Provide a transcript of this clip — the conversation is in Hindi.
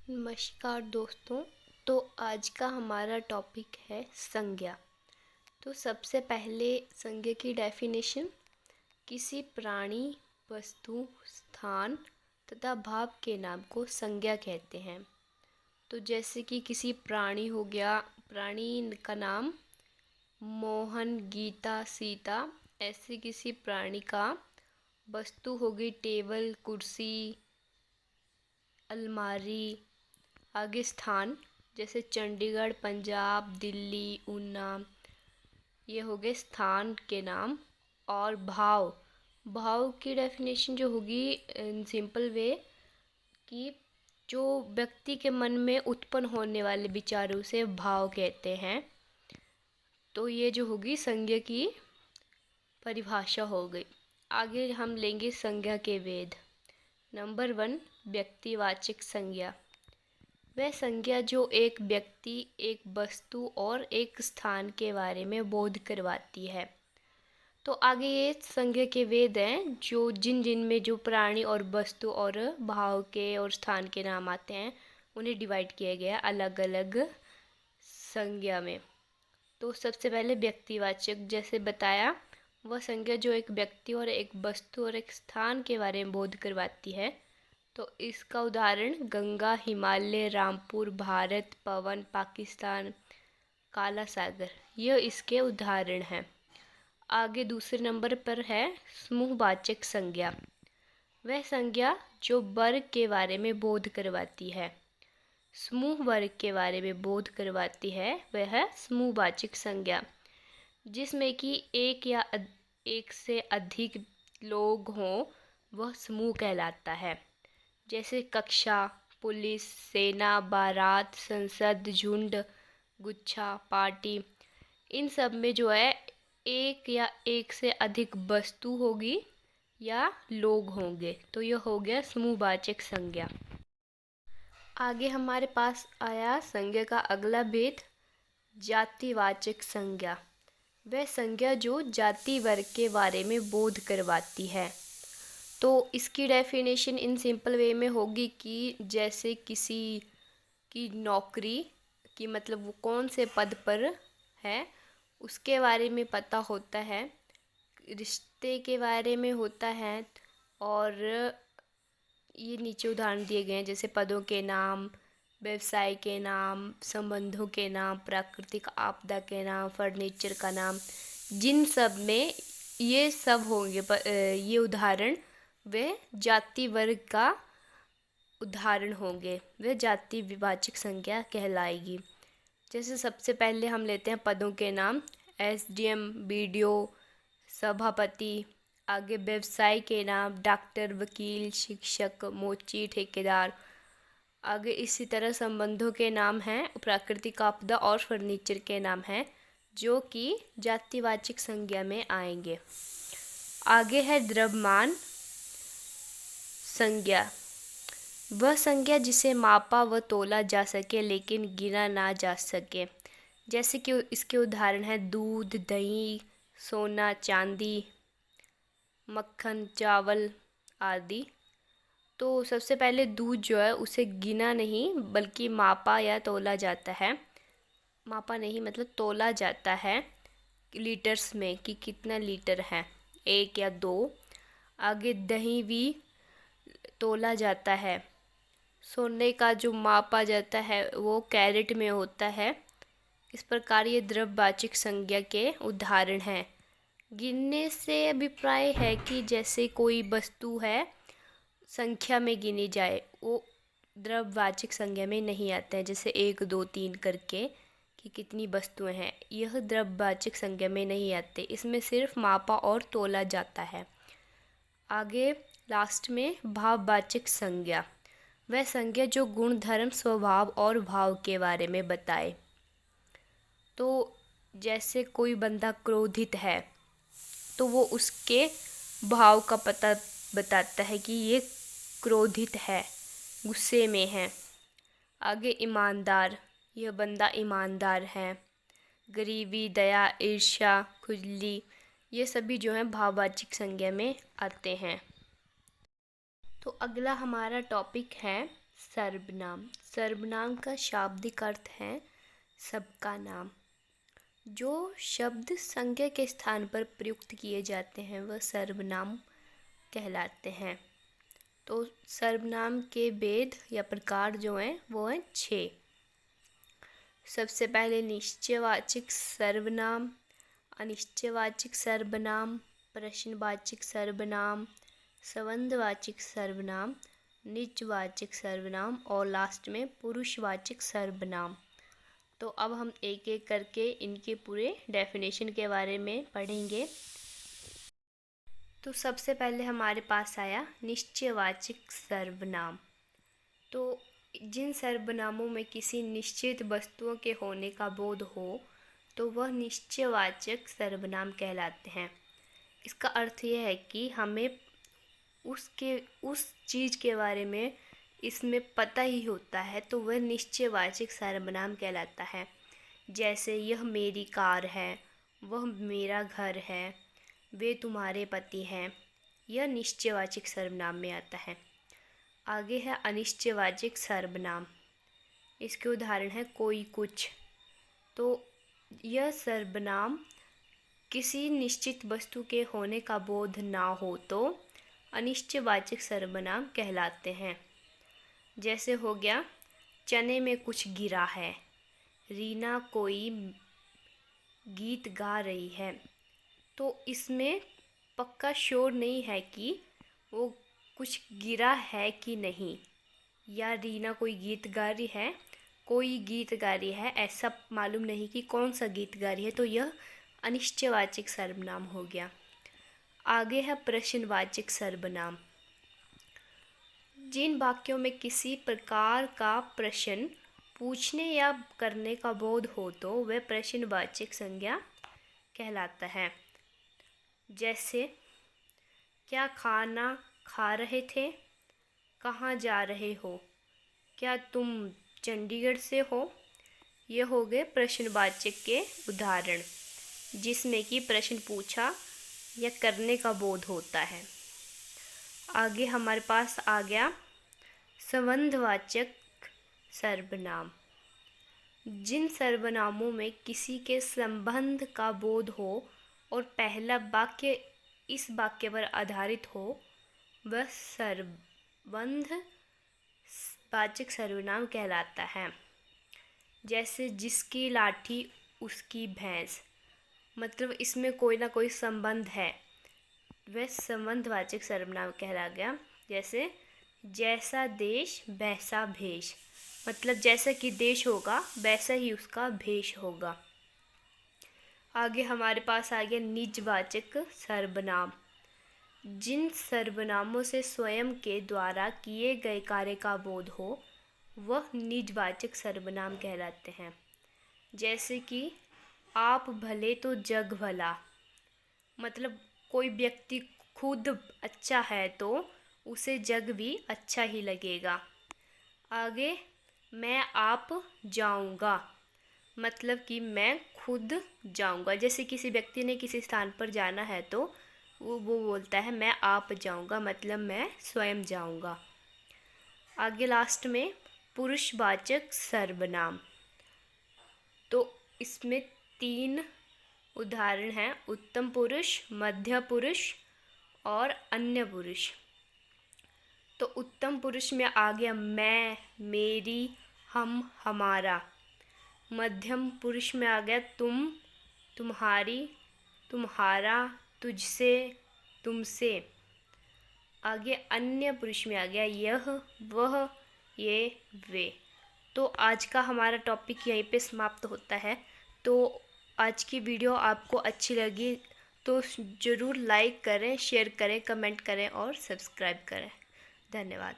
नमस्कार दोस्तों। तो आज का हमारा टॉपिक है संज्ञा। तो सबसे पहले संज्ञा की डेफिनेशन, किसी प्राणी, वस्तु, स्थान तथा भाव के नाम को संज्ञा कहते हैं। तो जैसे कि किसी प्राणी हो गया, प्राणी का नाम मोहन, गीता, सीता, ऐसे किसी प्राणी का। वस्तु हो गई टेबल, कुर्सी, अलमारी। आगे स्थान, जैसे चंडीगढ़, पंजाब, दिल्ली, ऊना, ये हो गए स्थान के नाम। और भाव, भाव की डेफिनेशन जो होगी इन सिंपल वे, कि जो व्यक्ति के मन में उत्पन्न होने वाले विचारों से भाव कहते हैं। तो ये जो होगी संज्ञा की परिभाषा हो गई। आगे हम लेंगे संज्ञा के वेद। नंबर 1, व्यक्तिवाचक संज्ञा। वह संज्ञा जो एक व्यक्ति, एक वस्तु और एक स्थान के बारे में बोध करवाती है। तो आगे ये संज्ञा के वेद हैं, जो जिन जिन में जो प्राणी और वस्तु और भाव के और स्थान के नाम आते हैं, उन्हें डिवाइड किया गया अलग अलग संज्ञा में। तो सबसे पहले व्यक्तिवाचक, जैसे बताया, वह संज्ञा जो एक व्यक्ति और एक वस्तु और एक स्थान के बारे में बोध करवाती है। तो इसका उदाहरण गंगा, हिमालय, रामपुर, भारत, पवन, पाकिस्तान, काला सागर, यह इसके उदाहरण हैं। आगे दूसरे नंबर पर है समूहवाचक संज्ञा। वह संज्ञा जो वर्ग के बारे में बोध करवाती है, समूह वर्ग के बारे में बोध करवाती है, वह है समूहवाचक संज्ञा, जिसमें कि एक या एक से अधिक लोग हों, वह समूह कहलाता है। जैसे कक्षा, पुलिस, सेना, बारात, संसद, झुंड, गुच्छा, पार्टी। इन सब में जो है एक या एक से अधिक वस्तु होगी या लोग होंगे। तो यह हो गया समूहवाचक संज्ञा। आगे हमारे पास आया संज्ञा का अगला भेद, जातिवाचक संज्ञा। वह संज्ञा जो जाति वर्ग के बारे में बोध करवाती है। तो इसकी डेफिनेशन इन सिंपल वे में होगी कि जैसे किसी की नौकरी की, मतलब वो कौन से पद पर है उसके बारे में पता होता है, रिश्ते के बारे में होता है। और ये नीचे उदाहरण दिए गए हैं, जैसे पदों के नाम, व्यवसाय के नाम, संबंधों के नाम, प्राकृतिक आपदा के नाम, फर्नीचर का नाम। जिन सब में ये सब होंगे ये उदाहरण, वे जाति वर्ग का उदाहरण होंगे, वे जाति विभाजक संज्ञा कहलाएगी। जैसे सबसे पहले हम लेते हैं पदों के नाम, एसडीएम, बीडीओ, सभापति। आगे व्यवसाय के नाम, डॉक्टर, वकील, शिक्षक, मोची, ठेकेदार। आगे इसी तरह संबंधों के नाम हैं प्राकृतिक आपदा और फर्नीचर के नाम हैं, जो कि जातिवाचक संज्ञा में आएंगे। आगे है द्रव्यमान संज्ञा। वह संज्ञा जिसे मापा व तोला जा सके लेकिन गिना ना जा सके। जैसे कि इसके उदाहरण है दूध, दही, सोना, चांदी, मक्खन, चावल आदि। तो सबसे पहले दूध जो है उसे गिना नहीं बल्कि मापा या तोला जाता है। मापा नहीं मतलब तोला जाता है लीटर्स में, कि कितना लीटर है, 1 या 2। आगे दही भी तोला जाता है। सोने का जो मापा जाता है वो कैरेट में होता है। इस प्रकार ये द्रव्यवाचक संज्ञा के उदाहरण हैं। गिनने से अभिप्राय है कि जैसे कोई वस्तु है संख्या में गिनी जाए, वो द्रव्यवाचक संज्ञा में नहीं आता है। जैसे 1, 2, 3 करके कि कितनी वस्तुएं हैं, यह द्रव्यवाचक संज्ञा में नहीं आते। इसमें सिर्फ मापा और तोला जाता है। आगे लास्ट में भाववाचक संज्ञा। वह संज्ञा जो गुण, धर्म, स्वभाव और भाव के बारे में बताए। तो जैसे कोई बंदा क्रोधित है तो वो उसके भाव का पता बताता है कि ये क्रोधित है, गुस्से में है। आगे ईमानदार, यह बंदा ईमानदार है। गरीबी, दया, ईर्ष्या, खुजली, ये सभी जो हैं भाववाचक संज्ञा में आते हैं। तो अगला हमारा टॉपिक है सर्वनाम। सर्वनाम का शाब्दिक अर्थ है सबका नाम। जो शब्द संज्ञा के स्थान पर प्रयुक्त किए जाते हैं वह सर्वनाम कहलाते हैं। तो सर्वनाम के भेद या प्रकार जो हैं वो हैं 6। सबसे पहले निश्चयवाचक सर्वनाम, अनिश्चयवाचक सर्वनाम, प्रश्नवाचक सर्वनाम, संबंधवाचक सर्वनाम, निजवाचक सर्वनाम और लास्ट में पुरुषवाचक सर्वनाम। तो अब हम एक एक करके इनके पूरे डेफिनेशन के बारे में पढ़ेंगे। तो सबसे पहले हमारे पास आया निश्चयवाचक सर्वनाम। तो जिन सर्वनामों में किसी निश्चित वस्तुओं के होने का बोध हो तो वह निश्चयवाचक सर्वनाम कहलाते हैं। इसका अर्थ यह है कि हमें उस चीज़ के बारे में इसमें पता ही होता है तो वह निश्चयवाचक सर्वनाम कहलाता है। जैसे यह मेरी कार है, वह मेरा घर है, वे तुम्हारे पति हैं, यह निश्चयवाचक सर्वनाम में आता है। आगे है अनिश्चयवाचक सर्वनाम। इसके उदाहरण है कोई, कुछ। तो यह सर्वनाम किसी निश्चित वस्तु के होने का बोध ना हो तो अनिश्चयवाचक सर्वनाम कहलाते हैं। जैसे हो गया चने में कुछ गिरा है, रीना कोई गीत गा रही है। तो इसमें पक्का श्योर नहीं है कि वो कुछ गिरा है कि नहीं, या रीना कोई गीत गा रही है, कोई गीत गा रही है, ऐसा मालूम नहीं कि कौन सा गीत गा रही है। तो यह अनिश्चयवाचक सर्वनाम हो गया। आगे है प्रश्नवाचक सर्वनाम। जिन वाक्यों में किसी प्रकार का प्रश्न पूछने या करने का बोध हो तो वह प्रश्नवाचक संज्ञा कहलाता है। जैसे क्या खाना खा रहे थे, कहाँ जा रहे हो, क्या तुम चंडीगढ़ से हो। ये हो गए प्रश्नवाचक के उदाहरण जिसमें कि प्रश्न पूछा या करने का बोध होता है। आगे हमारे पास आ गया संबंधवाचक सर्वनाम। जिन सर्वनामों में किसी के संबंध का बोध हो और पहला वाक्य इस वाक्य पर आधारित हो वह संबंधवाचक सर्वनाम कहलाता है। जैसे जिसकी लाठी उसकी भैंस, मतलब इसमें कोई ना कोई संबंध है, वह संबंधवाचक सर्वनाम कहला गया। जैसे जैसा देश वैसा भेष, मतलब जैसा कि देश होगा वैसा ही उसका भेष होगा। आगे हमारे पास आ गया निजवाचक सर्वनाम। जिन सर्वनामों से स्वयं के द्वारा किए गए कार्य का बोध हो वह निजवाचक सर्वनाम कहलाते हैं। जैसे कि आप भले तो जग भला, मतलब कोई व्यक्ति खुद अच्छा है तो उसे जग भी अच्छा ही लगेगा। आगे मैं आप जाऊंगा, मतलब कि मैं खुद जाऊंगा। जैसे किसी व्यक्ति ने किसी स्थान पर जाना है तो वो बोलता है मैं आप जाऊंगा, मतलब मैं स्वयं जाऊंगा। आगे लास्ट में पुरुषवाचक सर्वनाम। तो इसमें 3 उदाहरण हैं, उत्तम पुरुष, मध्य पुरुष और अन्य पुरुष। तो उत्तम पुरुष में आ गया मैं, मेरी, हम, हमारा। मध्यम पुरुष में आ गया तुम, तुम्हारी, तुम्हारा, तुझसे, तुमसे। आगे अन्य पुरुष में आ गया यह, वह, ये, वे। तो आज का हमारा टॉपिक यहीं पे समाप्त होता है। तो आज की वीडियो आपको अच्छी लगी तो ज़रूर लाइक करें, शेयर करें, कमेंट करें और सब्सक्राइब करें। धन्यवाद।